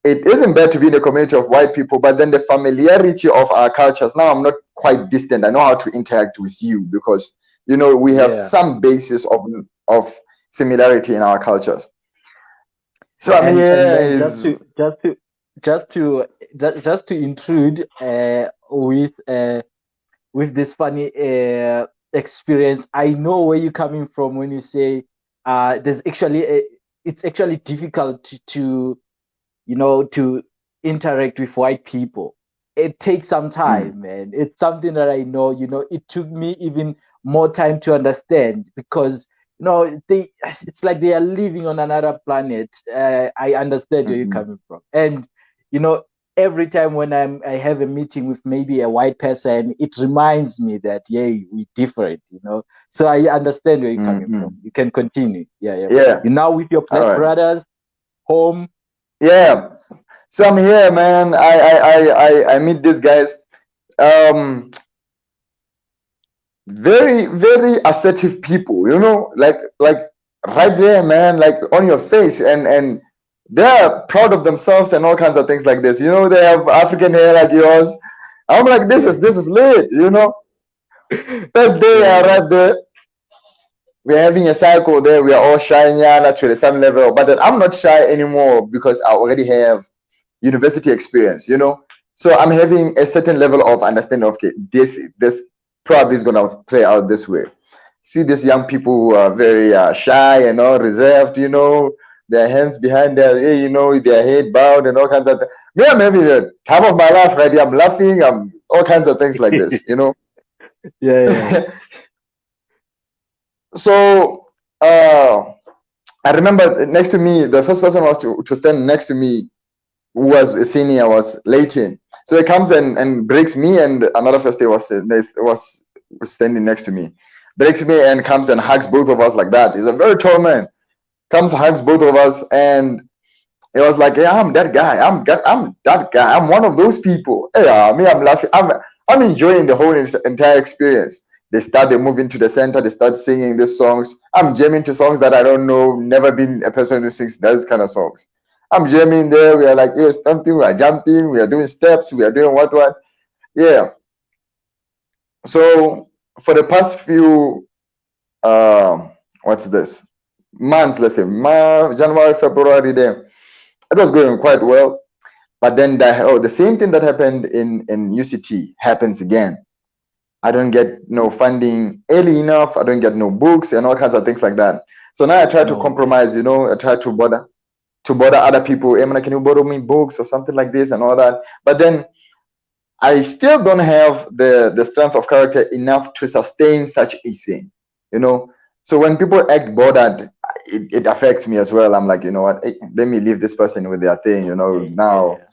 It isn't bad to be in a community of white people, but then the familiarity of our cultures. Now I'm not quite distant. I know how to interact with you because we have Yeah. some basis of similarity in our cultures. So I'm And here then is just to just to intrude with this funny experience. I know where you're coming from when you say there's actually it's actually difficult to interact with white people. It takes some mm, time, man. It's something that I know, it took me even more time to understand because they it's like they are living on another planet. I understand where you're mm, coming from. And you know, every time when I have a meeting with maybe a white person, it reminds me that yeah, we're different. So I understand where you're mm, coming from. mm. You can continue. Yeah, yeah. Yeah. You're now with your All black right. brothers home. Yeah. So I'm here, man. I meet these guys. Um, very very assertive people. Like right there, man. Like on your face, and they're proud of themselves and all kinds of things like this. They have African hair like yours. I'm like, this Yeah. is this is lit. First day I Yeah. arrived there, we're having a cycle there. We are all shy, yeah, to some level. But then I'm not shy anymore because I already have university experience. So I'm having a certain level of understanding of, okay, this probably is gonna play out this way. See these young people who are very shy and all reserved, their hands behind their head bowed and all kinds of things. Me, I'm having the time of my life right here. I'm laughing, I'm all kinds of things like this. Yeah, yeah. So uh I remember next to me, the first person was to stand next to me, who was a senior, was Leighton. So he comes and breaks me, and another first day was standing next to me, breaks me and comes and hugs both of us like that. He's a very tall man, comes, hugs both of us, and it was like, yeah, I'm that guy. I'm that guy. I'm one of those people. Yeah, me, I'm laughing. I'm enjoying the whole entire experience. They move into the center. They start singing these songs. I'm jamming to songs that I don't know. Never been a person who sings those kind of songs. I'm jamming there. We are like, yeah, stomping. We are jumping. We are doing steps. We are doing what. Yeah. So for the past few, what's this, months, let's say January, February, there, it was going quite well. But then the same thing that happened in UCT happens again. I don't get no funding early enough. I don't get no books and all kinds of things like that. So now I try to No. compromise. I try to bother other people. Hey, man, can you borrow me books or something like this and all that? But then I still don't have the strength of character enough to sustain such a thing. You know. So when people act bothered, it affects me as well. I'm like, you know what? Hey, let me leave this person with their thing. Yeah, Now yeah.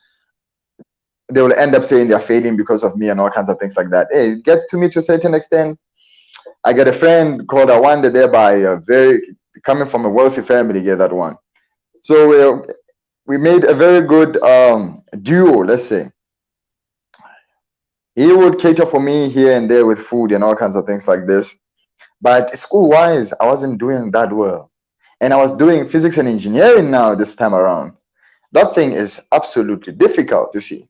they will end up saying they're failing because of me and all kinds of things like that. Hey, it gets to me to a certain extent. I got a friend called Awanda there by a very coming from a wealthy family. Get that one. So we made a very good duo. Let's say he would cater for me here and there with food and all kinds of things like this. But school wise, I wasn't doing that well, and I was doing physics and engineering now this time around. That thing is absolutely difficult to see.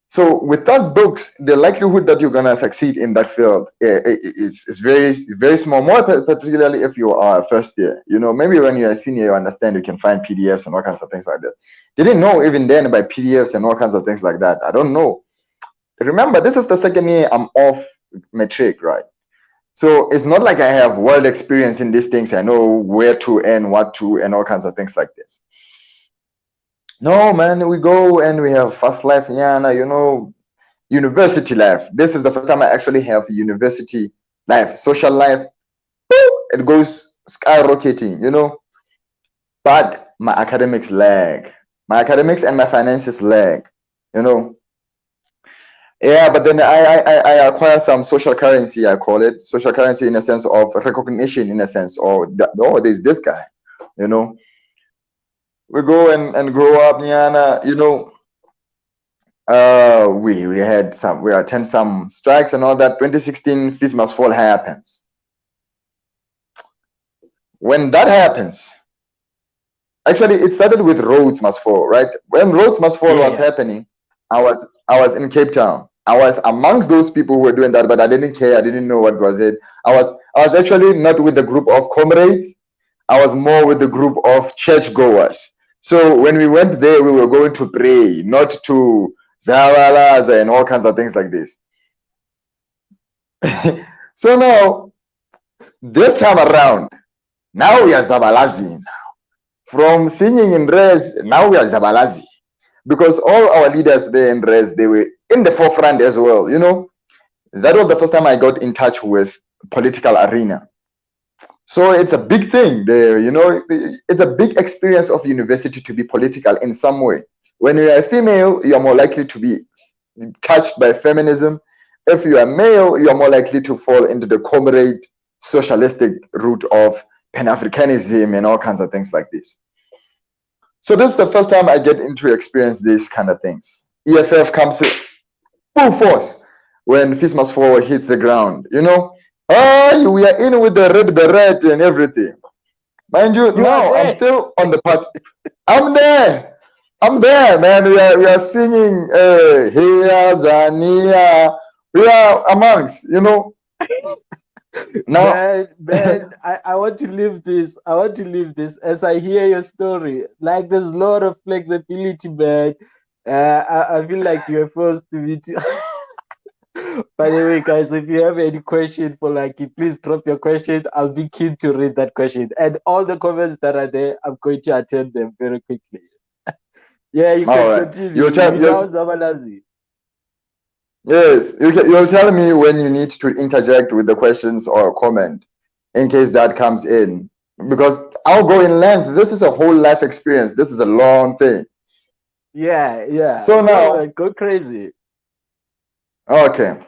So without books, the likelihood that you're gonna succeed in that field is very very small. More particularly if you are first year. Maybe when you're a senior, you understand you can find PDFs and all kinds of things like that. Didn't know even then by PDFs and all kinds of things like that. I don't know. Remember, this is the second year I'm off matric, right? So it's not like I have world experience in these things. I know where to and what to and all kinds of things like this. No, man, we go and we have fast life, Yana, university life. This is the first time I actually have university life, social life. It goes skyrocketing. But my academics lag. My academics and my finances lag. You know. Yeah, but then I acquire some social currency. I call it social currency in a sense of recognition, in a sense, or oh, there's this guy. You know, we go and grow up, Nyana. We attend some strikes and all that. 2016 fees must fall happens. when that happens, actually it started with Rhodes Must Fall, right? When Rhodes Must Fall Yeah, was yeah. happening, I was in Cape Town. I was amongst those people who were doing that, but I didn't care. I didn't know what was it. I was actually not with the group of comrades. I was more with the group of churchgoers. So when we went there, we were going to pray, not to Zawalas and all kinds of things like this. So now, this time around, now we are Zabalazi. From singing in res, now we are Zabalazi. Because all our leaders there in res, they were in the forefront as well. That was the first time I got in touch with political arena. So it's a big thing there, it's a big experience of university to be political in some way. When you are a female, you're more likely to be touched by feminism. If you are male, you're more likely to fall into the comrade socialistic route of Pan-Africanism and all kinds of things like this. So this is the first time I get into experience these kind of things. EFF comes in full force when Fismas 4 hits the ground. We are in with the red beret and everything. Mind you, You are now I'm there. still on the part. I'm there. I'm there, man. We are singing Here Zania. We are amongst. Now Man, I want to live this. I want to live this as I hear your story. Like there's a lot of flexibility, man. I feel like you're forced to be. By the way, guys, if you have any question for Lucky, please drop your question. I'll be keen to read that question. And all the comments that are there, I'm going to attend them very quickly. Yeah, you all can right. continue. You'll You tell now you Zabalazi. yes, you'll tell me when you need to interject with the questions or comment in case that comes in. Because I'll go in length. This is a whole life experience. This is a long thing. Yeah, yeah. So Go, now, man, go crazy. okay.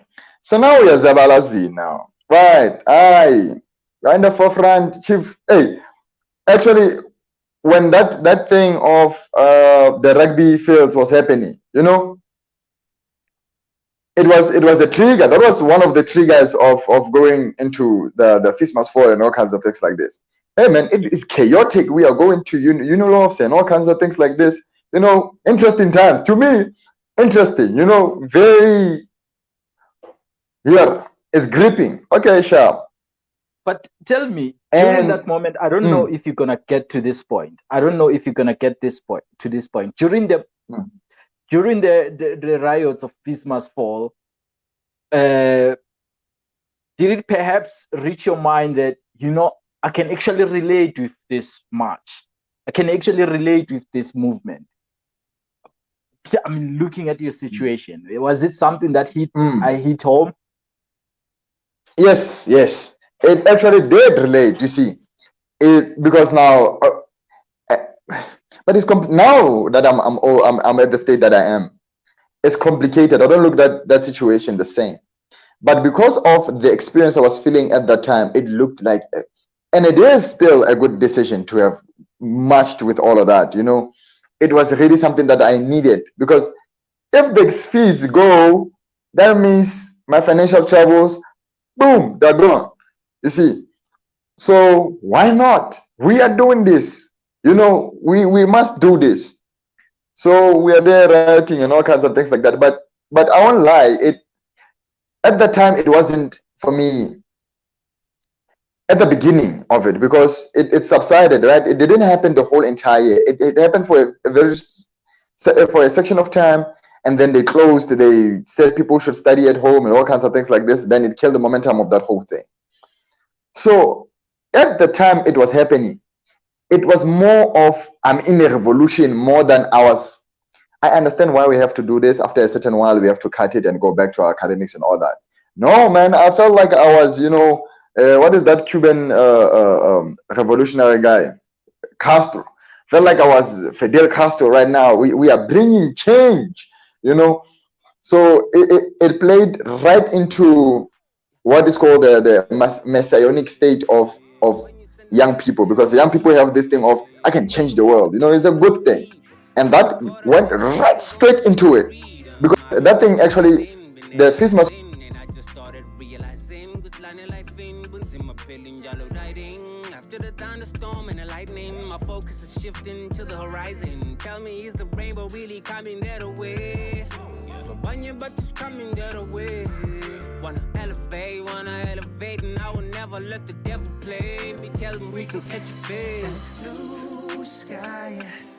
So now we are Zabalazi now. Right. Aye. Right in the forefront, Chief. Hey, actually, when that thing of the rugby fields was happening, it was the trigger. That was one of the triggers of going into the Fist Must Fall and all kinds of things like this. Hey man, it is chaotic. We are going to Unilovs and all kinds of things like this. Interesting times to me. Interesting. Very, yeah. It's gripping. Okay, sharp. But tell me, during that And moment, I don't know mm, if you're gonna get to this point. I don't know if you're gonna get this point to this point. mm, During the riots of Fismas Fall, uh, did it perhaps reach your mind that I can actually relate with this march? I can actually relate with this movement. I mean, looking at your situation, was it something that mm. hit home? Yes, yes. It actually did relate. You see, because now, uh, but it's now that I'm at the state that I am. It's complicated. I don't look at that situation the same. But because of the experience I was feeling at that time, it looked like, and it is still a good decision to have matched with all of that. It was really something that I needed because if the fees go, that means my financial troubles, boom, they're gone. You see, so why not? We are doing this. We must do this. So we are there writing and all kinds of things like that. But I won't lie. At that time it wasn't for me at the beginning of it because it subsided, right? It didn't happen the whole entire year. It happened for for a section of time, and then they closed. They said people should study at home and all kinds of things like this. Then it killed the momentum of that whole thing. So at the time it was happening, it was more of I'm in a revolution more than I understand why we have to do this. After a certain while, we have to cut it and go back to our academics and all that. No, man, I felt like I was, what is that Cuban revolutionary guy? Castro. Felt like I was Fidel Castro right now. We are bringing change, you know. So it played right into what is called the messianic state of young people, because young people have this thing of I can change the world. It's a good thing, and that went right straight into it because that thing actually the feast must. storm and the lightning. My focus is shifting to the horizon. Tell me, is the rainbow really coming that way? So bunny, but it's coming that way. Wanna elevate, and I will never let the devil play me. Tell him we can catch a fade. Blue sky.